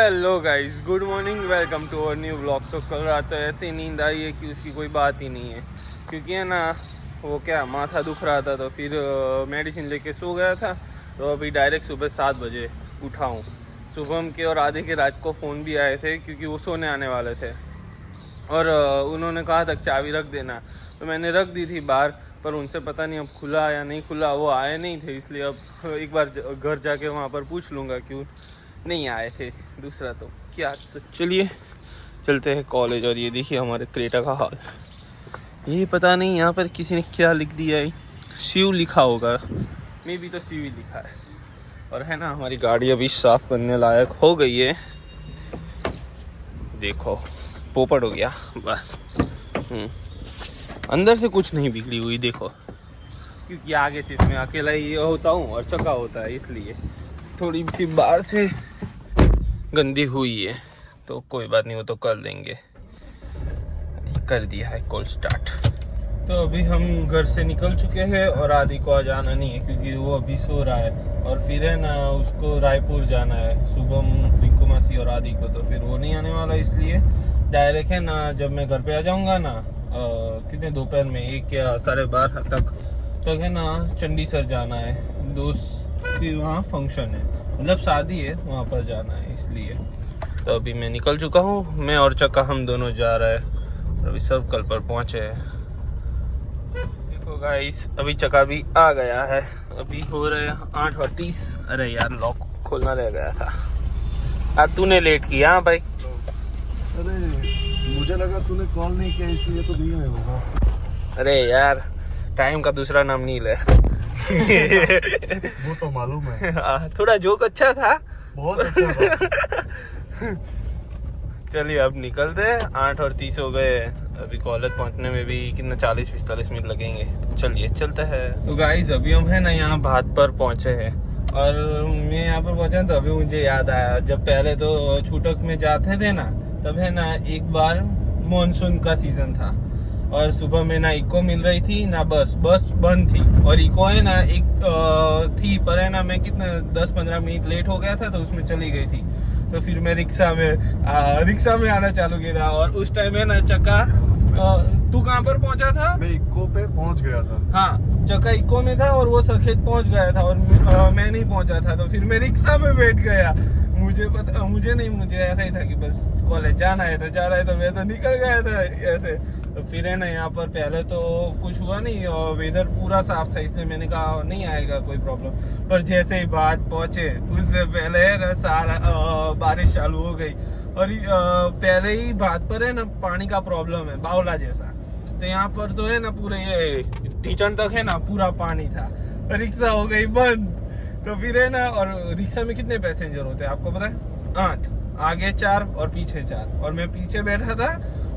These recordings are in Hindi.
Hello guys, good morning, welcome to our new vlog. तो कल रात तो ऐसी नींद आई है कि उसकी कोई बात ही नहीं है, क्योंकि है ना वो क्या माथा दुख रहा था, तो फिर मेडिसिन लेके सो गया था। तो अभी डायरेक्ट सुबह 7 बजे उठा हूँ। शुभम के और आधे के रात को फ़ोन भी आए थे, क्योंकि वो सोने आने वाले थे और उन्होंने कहा था चाबी रख देना, तो मैंने रख दी थी बाहर। पर उनसे पता नहीं अब खुला या नहीं खुला, वो आए नहीं थे, इसलिए अब एक बार घर जाके वहाँ पर पूछ लूँगा क्यों नहीं आए थे। दूसरा तो क्या, तो चलिए चलते हैं कॉलेज। और ये देखिए हमारे क्रेटा का हाल, ये पता नहीं यहाँ पर किसी ने क्या लिख दिया है, शिव लिखा होगा, मे भी तो शिव ही लिखा है। और है ना हमारी गाड़ी अभी साफ करने लायक हो गई है, देखो पोपट हो गया बस। अंदर से कुछ नहीं बिगड़ी हुई देखो, क्योंकि आगे सिर्फ मैं अकेला ही होता हूँ और चक्का होता है, इसलिए थोड़ी सी बाहर से गंदी हुई है, तो कोई बात नहीं, वो तो कर देंगे। कर दिया है कॉल स्टार्ट। तो अभी हम घर से निकल चुके हैं और आदि को आज आना नहीं है, क्योंकि वो अभी सो रहा है। और फिर है ना उसको रायपुर जाना है, शुभम, रिंकू मासी और आदि को, तो फिर वो नहीं आने वाला। इसलिए डायरेक्ट है ना जब मैं घर पे आ जाऊँगा ना कितने दोपहर में 1 या 12:30 तक है ना चंडीसर जाना है, दोस्त की वहाँ फंक्शन है, मतलब शादी है, वहाँ पर जाना है। इसलिए तो अभी मैं निकल चुका हूँ, मैं और चक्का हम दोनों जा रहे हैं। अभी सब कल पर पहुँचे हैं। देखो गाइस, अभी चक्का भी आ गया है, अभी हो रहे हैं 8:30। अरे यार लॉक खोलना रह गया था। आज तूने लेट किया भाई। अरे मुझे लगा तूने कॉल नहीं किया इसलिए तो नहीं आया होगा। अरे यार टाइम का दूसरा नाम नील है। वो तो मालूम है। थोड़ा जोक अच्छा था, बहुत अच्छा था। चलिए अब निकलते हैं, 8:30 हो गए। अभी कॉलेज पहुंचने में भी कितना 40-45 मिनट लगेंगे। चलिए चलते हैं। तो गाइस अभी हम है ना यहाँ भात पर पहुंचे हैं, और मैं यहाँ पर पहुंचा तो अभी मुझे याद आया, जब पहले तो छूटक में जाते थे ना, तब है ना एक बार मॉनसून का सीजन था और सुबह में ना इको मिल रही थी ना बस बंद थी। और इको है ना एक थी, पर है ना मैं कितना 10-15 मिनट लेट हो गया था, तो उसमें चली गई थी। तो फिर मैं रिक्शा में आना चालू किया था। और उस टाइम है ना चक्का, तू कहाँ पर पहुंचा था? मैं इको पे पहुंच गया था। हाँ, चक्का इको में था और वो सरखेज पहुंच गया था, और मैं नहीं पहुंचा था। तो फिर मैं रिक्शा में बैठ गया। मुझे ऐसा ही था कि बस कॉलेज जाना है तो मैं तो निकल गया था ऐसे। तो फिर है ना यहाँ पर पहले तो कुछ हुआ नहीं और वेदर पूरा साफ था, इसलिए मैंने कहा नहीं आएगा कोई प्रॉब्लम। पर जैसे ही बात पहुंचे उससे पहले है ना सारा बारिश चालू हो गई। और पहले ही बात पर है ना पानी का प्रॉब्लम है, बावला जैसा। तो यहाँ पर तो है ना पूरे ये टीचन तक है ना पूरा पानी था, रिक्शा हो गई बंद। तो फिर है ना, और रिक्शा में कितने पैसेंजर होते हैं आपको पता है? 8, आगे 4 और पीछे 4। और मैं पीछे बैठा था,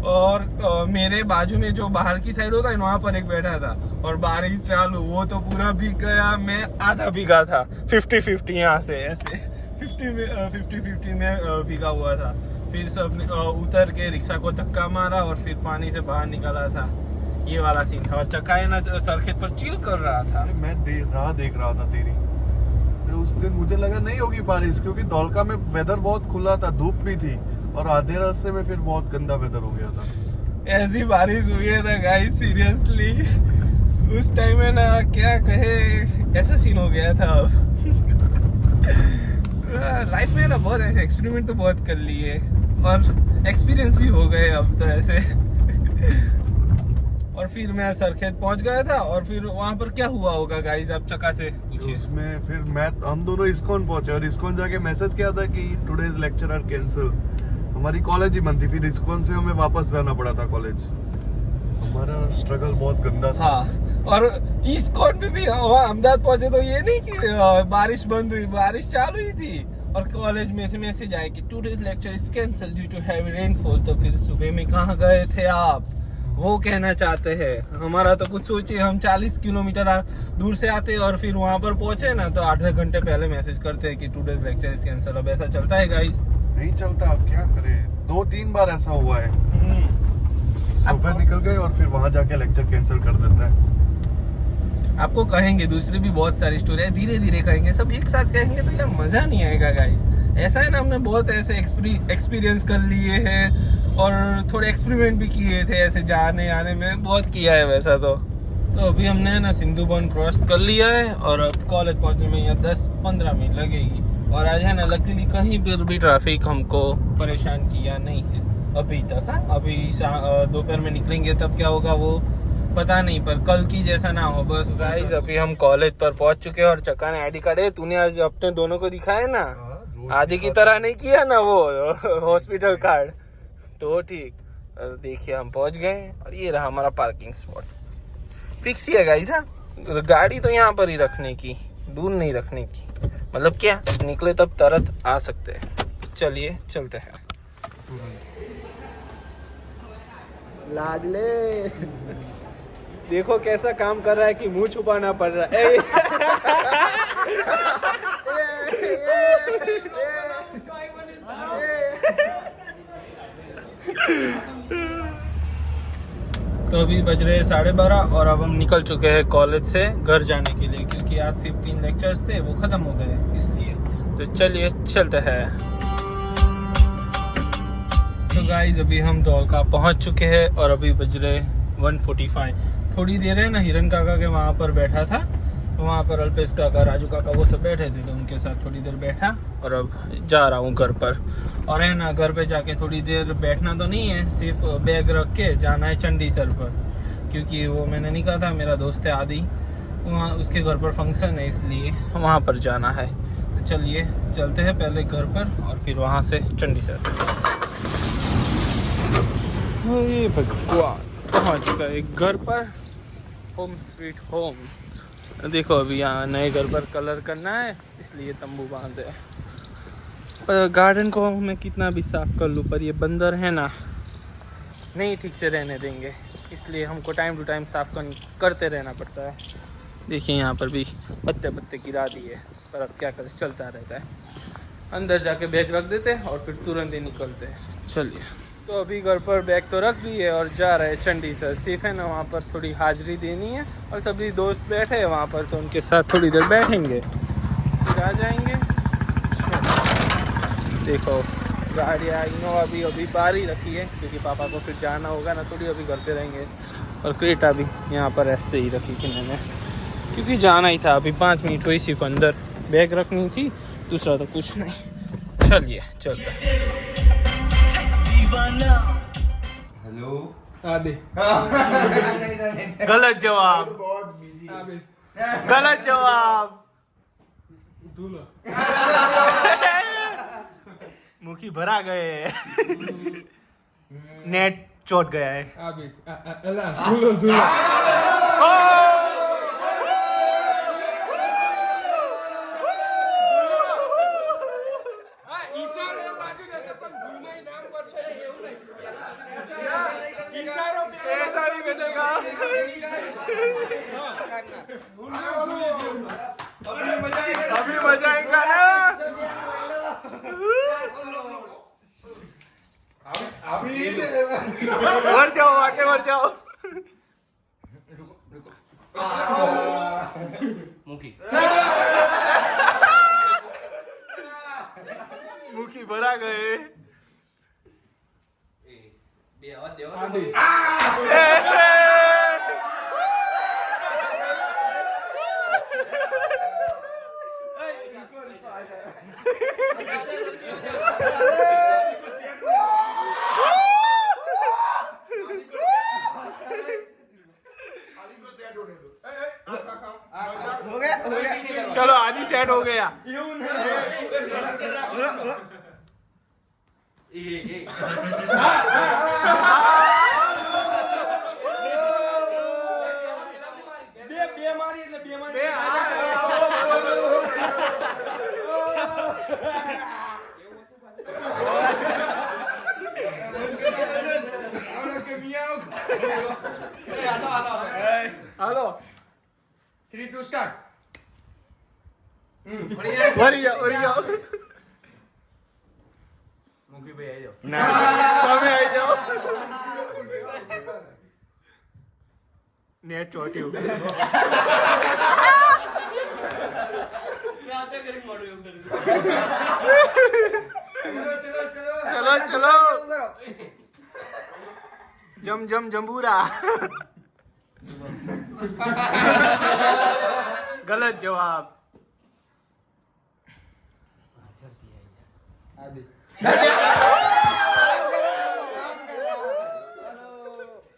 और मेरे बाजू में जो बाहर की साइड होता है वहाँ पर एक बैठा था। और बारिश चालू, वो तो पूरा भीग गया, मैं आधा भीगा था। 50-50 यहाँ से ऐसे 50-50 में भीगा हुआ था। फिर सब उतर के रिक्शा को धक्का मारा और फिर पानी से बाहर निकाला था। ये वाला सीन था। और चक्का है ना सरखेज पर चिल कर रहा था। मैं देख रहा था तेरी। उस दिन मुझे लगा नहीं होगी बारिश, क्योंकि धौलका में वेदर बहुत खुला था, धूप भी थी, और आधे रास्ते में फिर बहुत गंदा वेदर हो गया था। ऐसी बारिश हुई है ना गाइस, सीरियसली उस टाइम में ना क्या कहे, ऐसा सीन हो गया था। लाइफ में ना बहुत ऐसे एक्सपेरिमेंट तो बहुत कर लिए और एक्सपीरियंस भी हो गए अब तो ऐसे। और फिर मैं सरखेज पहुंच गया था। और फिर वहां पर क्या हुआ होगा गाइस, आप चक्का से पूछिए। उसमें फिर हम दोनों इस्कॉन पहुंचे, और इस्कॉन जाके मैसेज किया था कि टुडेज लेक्चर आर कैंसिल। हमारी कॉलेज ही बंद थी, फिर इस्कॉन से हमें वापस जाना पड़ा था कॉलेज। हमारा स्ट्रगल बहुत गंदा था। हाँ, और इस्कॉन में भी अहमदाबाद पहुंचे तो ये नहीं कि बारिश बंद हुई, बारिश चालू ही थी। और कॉलेज में से मैसेज आया कि today's lecture is cancel due to heavy rainfall. तो फिर सुबह में कहाँ गए थे आप, वो कहना चाहते हैं। हमारा तो कुछ सोचिए, हम 40 किलोमीटर दूर से आते और फिर वहाँ पर पहुंचे ना, तो आधे घंटे पहले मैसेज करते हैं कि टुडेज लेक्चर इज कैंसिल। अब ऐसा चलता है गाइस? नहीं चलता, अब क्या करें, 2-3 बार ऐसा हुआ है। सुबह निकल गए और फिर वहां जाके लेक्चर कैंसिल कर देता है। आपको कहेंगे, दूसरी भी बहुत सारी स्टोरी है, धीरे धीरे कहेंगे, सब एक साथ कहेंगे तो यार मजा नहीं आएगा गाइस। ऐसा है ना, हमने बहुत ऐसे एक्सपीरियंस कर लिए हैं और थोड़े एक्सपेरिमेंट भी किए थे ऐसे जाने आने में, बहुत किया है वैसा। तो अभी हमने ना सिंधु भवन क्रॉस कर लिया है और अब कॉलेज पहुंचने में यहाँ 10-15 मिनट लगेगी। और आज है ना लकीली कहीं पर भी ट्रैफिक हमको परेशान किया नहीं है अभी तक। हाँ, अभी दोपहर में निकलेंगे तब क्या होगा वो पता नहीं, पर कल की जैसा ना हो बस। गाइस अभी हम कॉलेज पर पहुंच चुके हैं और चक्का ने आईडी कार्ड है, तूने आज अपने दोनों को दिखाया ना, आदि की तरह नहीं किया ना वो हॉस्पिटल कार्ड, तो ठीक। देखिए हम पहुंच गए और ये रहा हमारा पार्किंग स्पॉट। फिक्स ही है गाइस। हाँ, गाड़ी तो यहाँ पर ही रखने की, दूर नहीं रखने की, मतलब क्या निकले तब तरत आ सकते हैं। चलिए चलते हैं। लाडले देखो कैसा काम कर रहा है कि मुंह छुपाना पड़ रहा है। तो अभी बज रहे 12:30 और अब हम निकल चुके हैं कॉलेज से घर जाने के लिए, क्योंकि आज सिर्फ 3 लेक्चर्स थे, वो खत्म हो गए इसलिए। तो चलिए चलते हैं। तो गाइस अभी हम धौलका पहुंच चुके हैं और अभी बज रहे 1:45। थोड़ी देर है ना हिरन काका के वहाँ पर बैठा था, वहाँ पर अल्पेश काका, राजू काका वो सब बैठे थे, तो उनके साथ थोड़ी देर बैठा और अब जा रहा हूँ घर पर। और है ना घर पे जाके थोड़ी देर बैठना तो नहीं है, सिर्फ बैग रख के जाना है चंडी सर पर, क्योंकि वो मैंने नहीं कहा था मेरा दोस्त है आदि, वहाँ उसके घर पर फंक्शन है इसलिए वहाँ पर जाना है। तो चलिए चलते हैं पहले घर पर और फिर वहाँ से चंडी सर। ये भगवान पहुँच गए घर पर, होम स्वीट होम। देखो अभी यहाँ नए घर पर कलर करना है इसलिए तंबू बांधे। पर गार्डन को मैं कितना भी साफ कर लूँ पर ये बंदर है ना नहीं ठीक से रहने देंगे, इसलिए हमको टाइम टू टाइम साफ करते रहना पड़ता है। देखिए यहाँ पर भी पत्ते गिरा दिए, पर अब क्या करें चलता रहता है। अंदर जाके बैग रख देते हैं और फिर तुरंत ही निकलते हैं। चलिए तो अभी घर पर बैग तो रख दिए और जा रहे चंडी सर। सिर्फ है ना वहाँ पर थोड़ी हाजिरी देनी है और सभी दोस्त बैठे हैं वहाँ पर, तो उनके साथ थोड़ी देर बैठेंगे फिर आ जाएंगे। देखो गाड़ियाँ इनोवा भी अभी बाहर ही रखी है, क्योंकि पापा को फिर जाना होगा ना, थोड़ी अभी घर पे रहेंगे। और क्रेटा भी यहाँ पर ऐसे ही रखी थी मैंने, क्योंकि जाना ही था। अभी 5 मिनट हुई, सिर्फ अंदर बैग रखनी थी, दूसरा तो कुछ नहीं। चलिए चलते। हेलो आदि गलत जवाब, गलत जवाब। मुखी भरा गए, नेट चोट गया है। अभी बजाएगा ना, मर जाओ, आके मर जाओ। मुखी भरा गए। चलो आदि सेट हो गया। Hello 3, 2 start. बढ़िया मुखी भाई आ जाओ ना, તમે આવી જાઓ। नेट ચોટ્યું। मैं आते करेंगे मॉडल चलो चलो जम जम जम्बूरा गलत जवाब।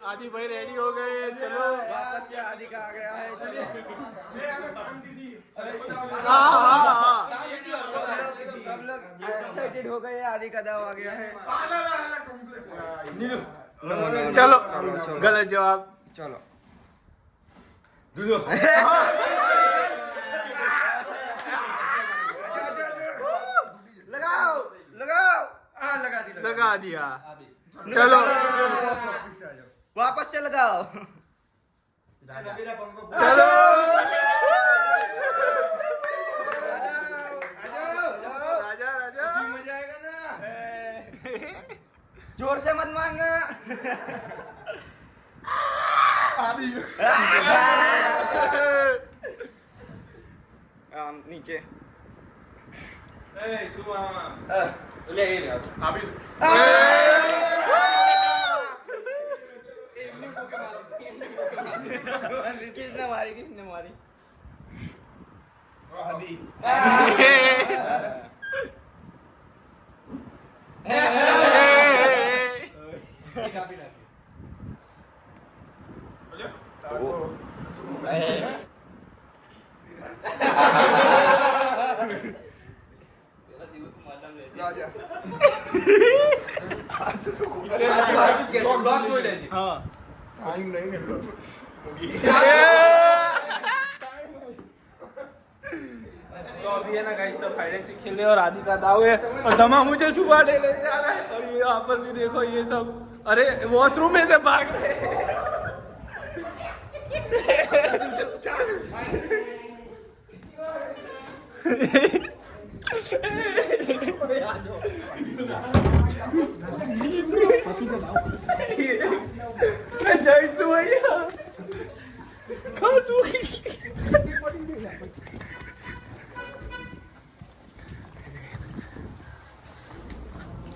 आदि भाई रेडी हो गए, चलो वापस से आदि का आ गया है, चलो। हाँ। सब लोग एक्साइटेड हो गए, आदि का दाव आ गया है। चलो गलत जवाब। चलो लगाओ लगाओ, लगा दिया। चलो वापस से लगाओ। चलो राजा राजा मजा आएगा ना, जोर से मत मारना। नीचे किसने मारी, किसने मारी? हाँ तो अभी है ना गाइस, सब हाइड एंड सीक खेल रहे हैं और आदि का दाव है और दमा मुझे छुपा ले जा रहा है। और ये यहाँ पर भी देखो, ये सब अरे वॉशरूम में से भाग रहे हैं।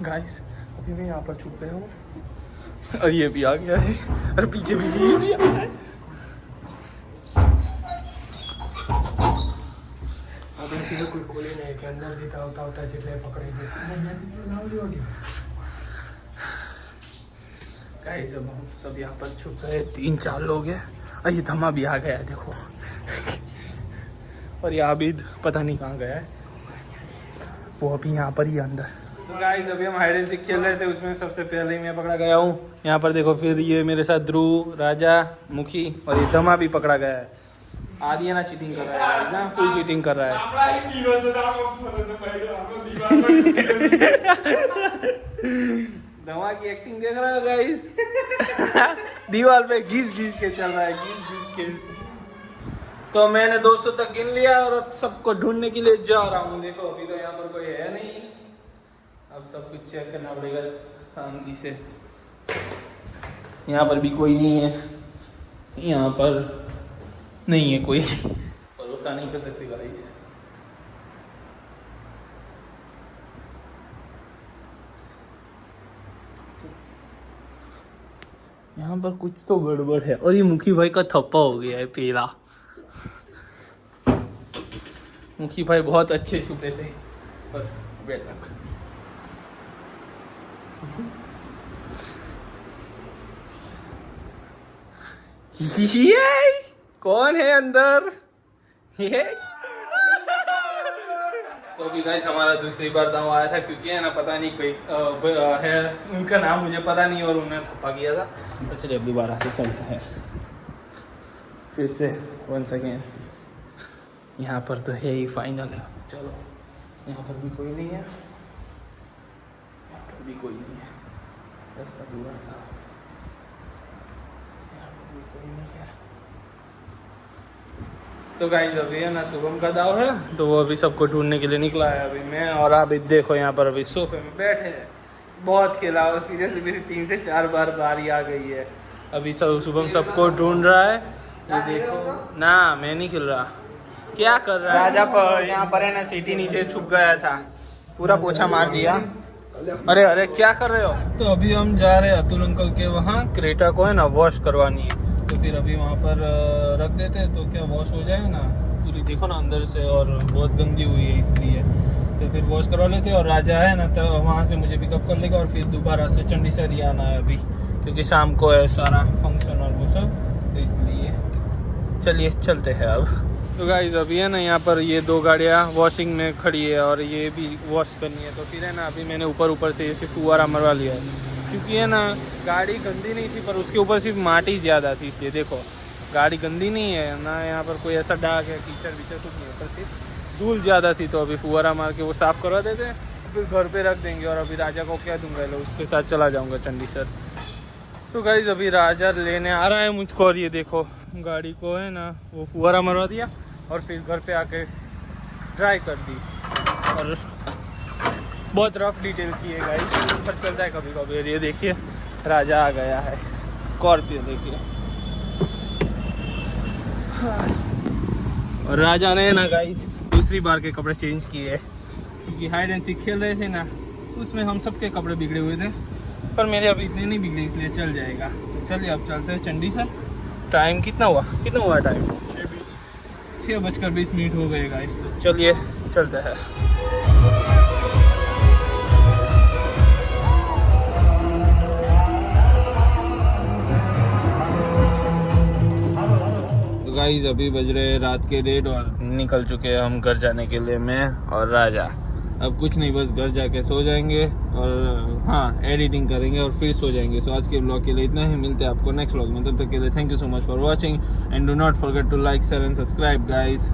गाइस अभी मैं यहाँ पर छुप गया हूँ और ये भी आ गया है और पीछे पीछे ये भी आ गया है। अब इसी कोई खोले नहीं के अंदर देता होता जितने पकड़ेंगे। गाइस अब हम सब यहाँ पर छुप गए, 3-4 लोग हैं और ये धमा भी आ गया है देखो। और ये आबिद पता नहीं कहाँ गया है, वो अभी यहाँ पर ही अंदर। तो गाइस अभी हम हाइड एंड सीक खेल रहे थे, उसमें सबसे पहले ही मैं पकड़ा गया हूँ। यहाँ पर देखो, फिर ये मेरे साथ ध्रुव, राजा, मुखी और ये धमा भी पकड़ा गया है। आदि है ना चीटिंग कर रहा है, ना फुल चीटिंग कर रहा है। धमा की एक्टिंग देख रहे हो गाइस। दीवार पे घिस घिस के चल रहा है, घिस घिस के। तो मैंने 200 तक गिन लिया और अब सबको ढूंढने के लिए जा रहा हूँ। देखो अभी तो यहाँ पर कोई है नहीं, अब सब कुछ चेक करना पड़ेगा शांति से। यहाँ पर भी कोई नहीं है, यहाँ पर नहीं है कोई, भरोसा नहीं कर सकते गाइस। यहाँ पर कुछ तो गड़बड़ है और ये मुखी भाई का थप्पा हो गया है पेला। मुखी भाई बहुत अच्छे छुपे थे पर बेटा ये कौन है अंदर? ये तो अभी गाइस हमारा दूसरी बार दाव आया था, क्योंकि है ना पता नहीं कोई है, उनका नाम मुझे पता नहीं और उन्हें थप्पा किया था। तो चलिए अब दोबारा से चलता है फिर से वंस अगेन। यहाँ पर तो है ही फाइनल है। चलो यहाँ पर भी कोई नहीं है, यहाँ पर भी कोई नहीं है, रास्ता पूरा साफ, यहाँ पर भी कोई नहीं है। तो गाइस अभी है ना शुभम का दाव है, तो वो अभी सबको ढूंढने के लिए निकला है। अभी मैं और आप देखो यहाँ पर अभी सोफे में बैठे हैं, बहुत खेला और सीरियसली मेरी 3 से 4 बार बारी आ गई है। अभी सब शुभम सबको ढूंढ रहा है, ये देखो ना, मैं नहीं खेल रहा। क्या कर रहा है राजा? पर यहाँ पर है ना सीटी नीचे छुप गया था, पूरा पोछा मार दिया। अरे अरे क्या कर रहे हो? तो अभी हम जा रहे हैं अतुल अंकल के वहाँ, क्रेटा को है ना वॉश करवानी है, तो फिर अभी वहाँ पर रख देते हैं, तो क्या वॉश हो जाए ना पूरी, देखो ना अंदर से, और बहुत गंदी हुई है इसलिए, तो फिर वॉश करवा लेते हैं। और राजा है ना तो वहाँ से मुझे पिकअप कर लेगा, और फिर दोबारा से चंडीसर ही आना है अभी, क्योंकि शाम को है सारा फंक्शन और वो सब, तो इसलिए चलिए चलते हैं अब। तो गाइस अभी है ना यहाँ पर ये 2 गाड़ियाँ वॉशिंग में खड़ी है, और ये भी वॉश करनी है, तो फिर है ना अभी मैंने ऊपर से सिर्फ फुवारा मरवा लिया है, क्योंकि है ना गाड़ी गंदी नहीं थी, पर उसके ऊपर सिर्फ माटी ज़्यादा थी, इसलिए देखो गाड़ी गंदी नहीं है ना, यहाँ पर कोई ऐसा दाग है कीचड़ विचड़ कुछ नहीं है, पर सिर्फ धूल ज़्यादा थी, तो अभी फुवारा मार के वो साफ़ करवा देते हैं, फिर घर पे रख देंगे। और अभी राजा को क्या दूंगा, लो उसके साथ चला जाऊँगा चंडीसर। तो गाइस अभी राजा लेने आ रहा है मुझको, और ये देखो गाड़ी को है ना वो फुवारा मरवा दिया, और फिर घर पे आके ड्राई कर दी, और बहुत रफ डिटेल की है गाइस, पर चलता है कभी कभी। ये देखिए राजा आ गया है, स्कॉर्पियो देखिए। और राजा ने ना गाइस दूसरी बार के कपड़े चेंज किए, क्योंकि हाइड एंड सीक खेल रहे थे ना, उसमें हम सबके कपड़े बिगड़े हुए थे, पर मेरे अभी इतने नहीं बिगड़े, इसलिए चल जाएगा। तो चलिए अब चलते हैं चंडीसर। टाइम कितना हुआ टाइम? 6:20 हो गए गाइस, तो चलिए चलते हैं। तो गाइस अभी बज रहे रात के 1:30 और निकल चुके हैं हम घर जाने के लिए, मैं और राजा। अब कुछ नहीं, बस घर जाके सो जाएंगे, और हाँ एडिटिंग करेंगे और फिर सो जाएंगे। सो आज के ब्लॉग के लिए इतना ही, मिलते हैं आपको नेक्स्ट ब्लॉग में, तब तक के लिए thank you so much for watching, and do not forget to like, share and subscribe guys.